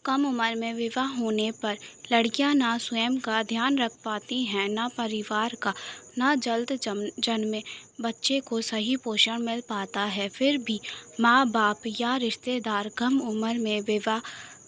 कम उम्र में विवाह होने पर लड़कियां ना स्वयं का ध्यान रख पाती हैं, ना परिवार का, ना जल्द जन्मे बच्चे को सही पोषण मिल पाता है। फिर भी माँ बाप या रिश्तेदार कम उम्र में विवाह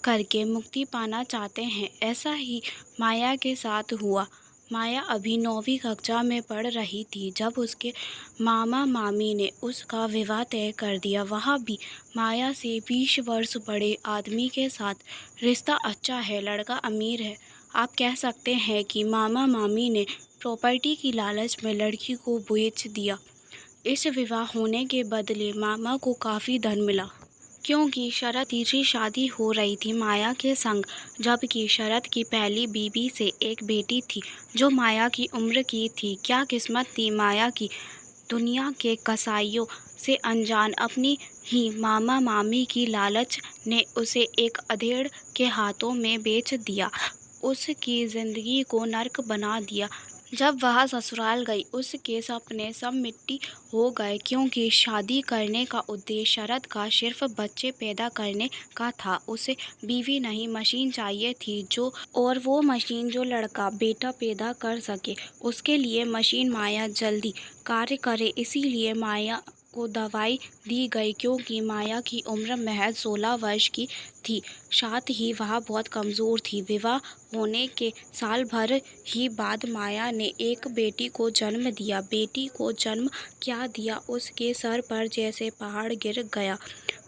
करके मुक्ति पाना चाहते हैं। ऐसा ही माया के साथ हुआ। माया अभी 9वीं कक्षा में पढ़ रही थी जब उसके मामा मामी ने उसका विवाह तय कर दिया। वह भी माया से 20 वर्ष बड़े आदमी के साथ। रिश्ता अच्छा है, लड़का अमीर है। आप कह सकते हैं कि मामा मामी ने प्रॉपर्टी की लालच में लड़की को बेच दिया। इस विवाह होने के बदले मामा को काफ़ी धन मिला, क्योंकि शरद तीसरी शादी हो रही थी माया के संग, जबकि शरद की पहली बीवी से एक बेटी थी जो माया की उम्र की थी। क्या किस्मत थी माया की। दुनिया के कसाईयों से अनजान अपनी ही मामा मामी की लालच ने उसे एक अधेड़ के हाथों में बेच दिया, उसकी ज़िंदगी को नर्क बना दिया। जब वह ससुराल गई उसके सपने सब मिट्टी हो गए, क्योंकि शादी करने का उद्देश्य शरद का सिर्फ बच्चे पैदा करने का था। उसे बीवी नहीं, मशीन चाहिए थी, और वो मशीन जो लड़का बेटा पैदा कर सके। उसके लिए मशीन माया जल्दी कार्य करे, इसीलिए माया को दवाई दी गई, क्योंकि माया की उम्र महज 16 वर्ष की थी। साथ ही वह बहुत कमज़ोर थी। विवाह होने के साल भर ही बाद माया ने एक बेटी को जन्म दिया। बेटी को जन्म क्या दिया, उसके सर पर जैसे पहाड़ गिर गया।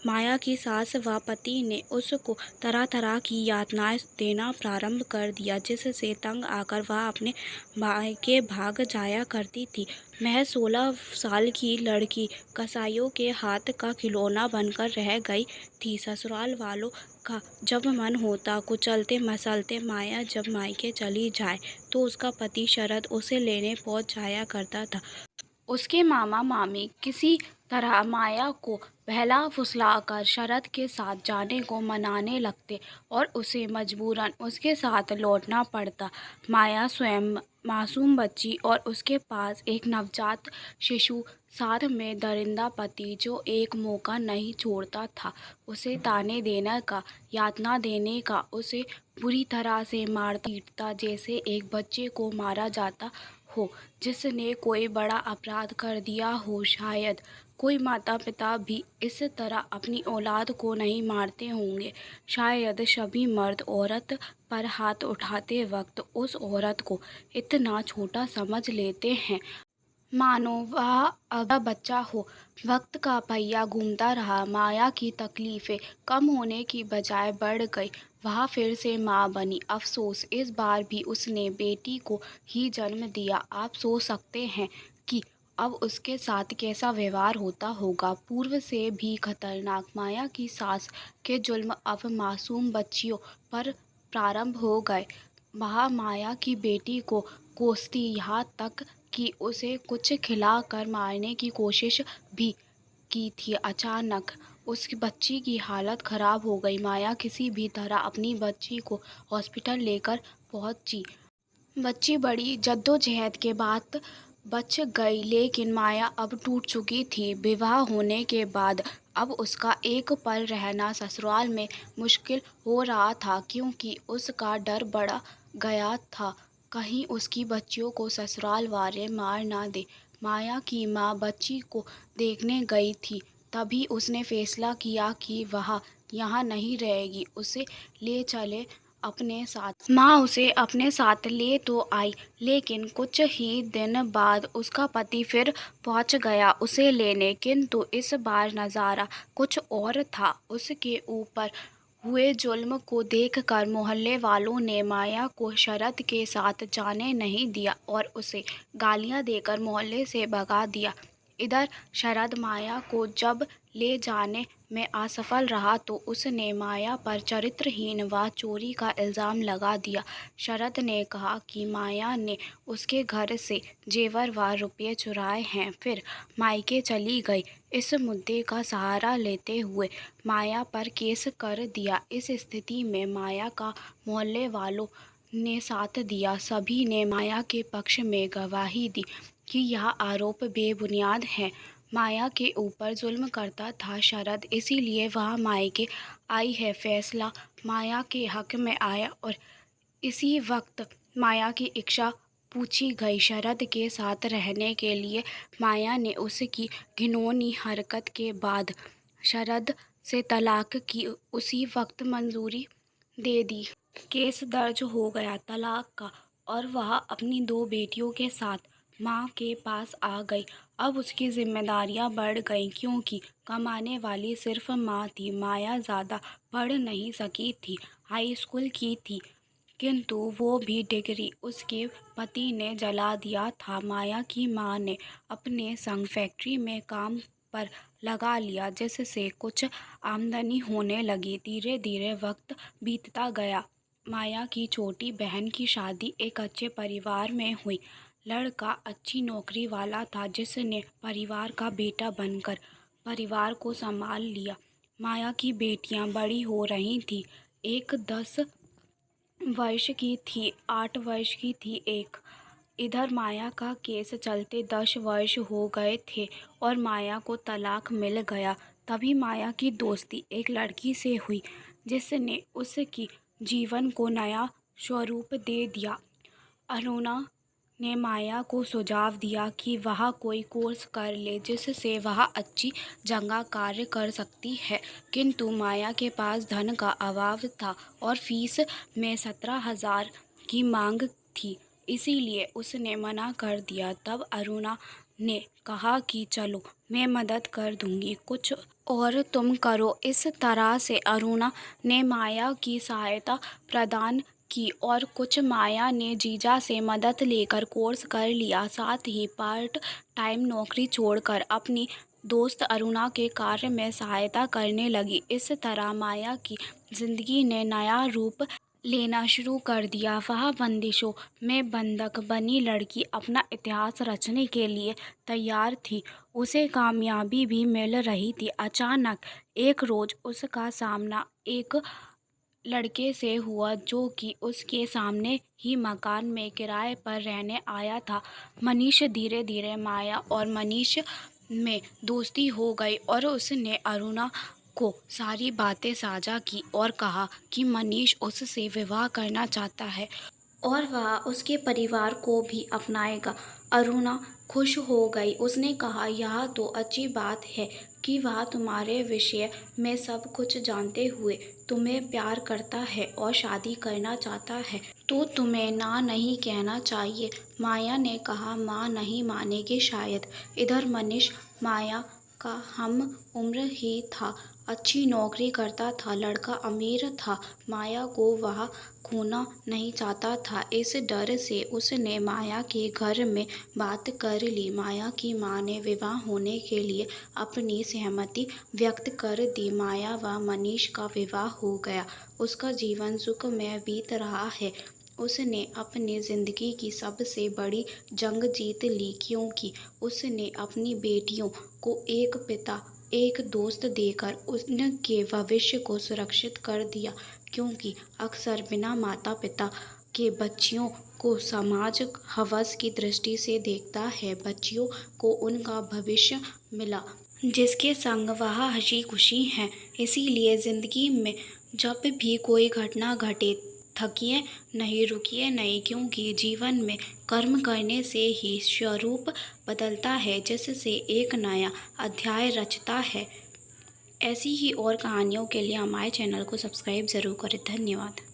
माया की सास व पति ने उसको तरह तरह की यातनाएं देना प्रारंभ कर दिया, जिससे तंग आकर वह अपने मायके भाग जाया करती थी। महज 16 साल की लड़की कसाईयों के हाथ का खिलौना बनकर रह गई थी। ससुराल वालों का जब मन होता कुचलते मसलते माया जब मायके चली जाए तो उसका पति शरद उसे लेने पहुंच जाया करता था। उसके मामा मामी किसी तरह माया को बहला फुसलाकर शरद के साथ जाने को मनाने लगते और उसे मजबूरन उसके साथ लौटना पड़ता। माया स्वयं मासूम बच्ची और उसके पास एक नवजात शिशु, साथ में दरिंदा पति जो एक मौका नहीं छोड़ता था उसे ताने देने का, यातना देने का, उसे बुरी तरह से मारता पीटता, जैसे एक बच्चे को मारा जाता हो जिसने कोई बड़ा अपराध कर दिया हो। शायद कोई माता पिता भी इस तरह अपनी औलाद को नहीं मारते होंगे। शायद सभी मर्द औरत पर हाथ उठाते वक्त उस औरत को इतना छोटा समझ लेते हैं मानो वह अगला बच्चा हो। वक्त का पहिया घूमता रहा। माया की तकलीफें कम होने की बजाय बढ़ गई। वह फिर से माँ बनी। अफसोस, इस बार भी उसने बेटी को ही जन्म दिया। आप सोच सकते हैं कि अब उसके साथ कैसा व्यवहार होता होगा। पूर्व से भी खतरनाक माया की सास के जुल्म अब मासूम बच्चियों पर प्रारंभ हो गए। वह माया की बेटी को कोसती, यहाँ तक कि उसे कुछ खिलाकर मारने की कोशिश भी की थी। अचानक उस बच्ची की हालत खराब हो गई। माया किसी भी तरह अपनी बच्ची को हॉस्पिटल लेकर पहुंची। बच्ची बड़ी जद्दोजहद के बाद बच गई, लेकिन माया अब टूट चुकी थी। विवाह होने के बाद अब उसका एक पल रहना ससुराल में मुश्किल हो रहा था, क्योंकि उसका डर बढ़ गया था कहीं उसकी बच्चियों को ससुराल वाले मार ना दे। माया की माँ बच्ची को देखने गई थी, तभी उसने फैसला किया कि वह यहाँ नहीं रहेगी, उसे ले चले अपने साथ। माँ उसे अपने साथ ले तो आई, लेकिन कुछ ही दिन बाद उसका पति फिर पहुंच गया उसे लेने, किंतु इस बार नज़ारा कुछ और था। उसके ऊपर हुए जुल्म को देखकर मोहल्ले वालों ने माया को शरद के साथ जाने नहीं दिया और उसे गालियां देकर मोहल्ले से भगा दिया। इधर शरद माया को जब ले जाने में असफल रहा तो उसने माया पर चरित्रहीन व चोरी का इल्ज़ाम लगा दिया। शरद ने कहा कि माया ने उसके घर से जेवर व रुपये चुराए हैं, फिर मायके चली गई। इस मुद्दे का सहारा लेते हुए माया पर केस कर दिया। इस स्थिति में माया का मोहल्ले वालों ने साथ दिया। सभी ने माया के पक्ष में गवाही दी कि यह आरोप बेबुनियाद हैं। माया के ऊपर जुल्म करता था शरद, इसीलिए वह मायके आई है। फैसला माया के हक में आया और इसी वक्त माया की इच्छा पूछी गई। शरद के साथ रहने के लिए माया ने उसकी घिनौनी हरकत के बाद शरद से तलाक की उसी वक्त मंजूरी दे दी। केस दर्ज हो गया तलाक का और वह अपनी 2 बेटियों के साथ माँ के पास आ गई। अब उसकी जिम्मेदारियां बढ़ गईं क्योंकि कमाने वाली सिर्फ माँ थी। माया ज़्यादा पढ़ नहीं सकी थी, हाई स्कूल की थी, किंतु वो भी डिग्री उसके पति ने जला दिया था। माया की माँ ने अपने संग फैक्ट्री में काम पर लगा लिया, जिससे कुछ आमदनी होने लगी। धीरे धीरे वक्त बीतता गया। माया की छोटी बहन की शादी एक अच्छे परिवार में हुई। लड़का अच्छी नौकरी वाला था, जिसने परिवार का बेटा बनकर परिवार को संभाल लिया। माया की बेटियां बड़ी हो रही थीं। एक 10 वर्ष की थी, 8 वर्ष की थी एक। इधर माया का केस चलते 10 वर्ष हो गए थे और माया को तलाक मिल गया। तभी माया की दोस्ती एक लड़की से हुई, जिसने उसकी जीवन को नया स्वरूप दे दिया। अरुणा ने माया को सुझाव दिया कि वह कोई कोर्स कर ले, जिससे वह अच्छी जगह कार्य कर सकती है, किंतु माया के पास धन का अभाव था और फीस में 17,000 की मांग थी, इसीलिए उसने मना कर दिया। तब अरुणा ने कहा कि चलो मैं मदद कर दूंगी, कुछ और तुम करो। इस तरह से अरुणा ने माया की सहायता प्रदान की और कुछ माया ने जीजा से मदद लेकर कोर्स कर लिया। साथ ही पार्ट टाइम नौकरी छोड़कर अपनी दोस्त अरुणा के कार्य में सहायता करने लगी। इस तरह माया की जिंदगी ने नया रूप लेना शुरू कर दिया। वह बंदिशों में बंधक बनी लड़की अपना इतिहास रचने के लिए तैयार थी। उसे कामयाबी भी मिल रही थी। अचानक एक रोज उसका सामना एक लड़के से हुआ, जो कि उसके सामने ही मकान में किराए पर रहने आया था। मनीष। धीरे धीरे माया और मनीष में दोस्ती हो गई और उसने अरुणा को सारी बातें साझा की और कहा कि मनीष उससे विवाह करना चाहता है और वह उसके परिवार को भी अपनाएगा। अरुणा खुश हो गई। उसने कहा, यह तो अच्छी बात है कि वह तुम्हारे विषय में सब कुछ जानते हुए तुम्हें प्यार करता है और शादी करना चाहता है, तो तुम्हें ना नहीं कहना चाहिए। माया ने कहा, माँ नहीं मानेगी शायद। इधर मनीष माया का हम उम्र ही था, अच्छी नौकरी करता था, लड़का अमीर था। माया को वह खोना नहीं चाहता था। इस डर से उसने माया के घर में बात कर ली। माया की माँ ने विवाह होने के लिए अपनी सहमति व्यक्त कर दी। माया व मनीष का विवाह हो गया। उसका जीवन सुख में बीत रहा है। उसने अपनी जिंदगी की सबसे बड़ी जंग जीत ली, क्योंकि उसने अपनी बेटियों को एक पिता एक दोस्त देकर उनके भविष्य को सुरक्षित कर दिया, क्योंकि अक्सर बिना माता पिता के बच्चियों को समाज हवस की दृष्टि से देखता है। बच्चियों को उनका भविष्य मिला, जिसके संग वह हंसी खुशी हैं। इसीलिए जिंदगी में जब भी कोई घटना घटे, थकिए नहीं, रुकिए नहीं, क्योंकि जीवन में कर्म करने से ही स्वरूप बदलता है, जिससे एक नया अध्याय रचता है। ऐसी ही और कहानियों के लिए हमारे चैनल को सब्सक्राइब ज़रूर करें। धन्यवाद।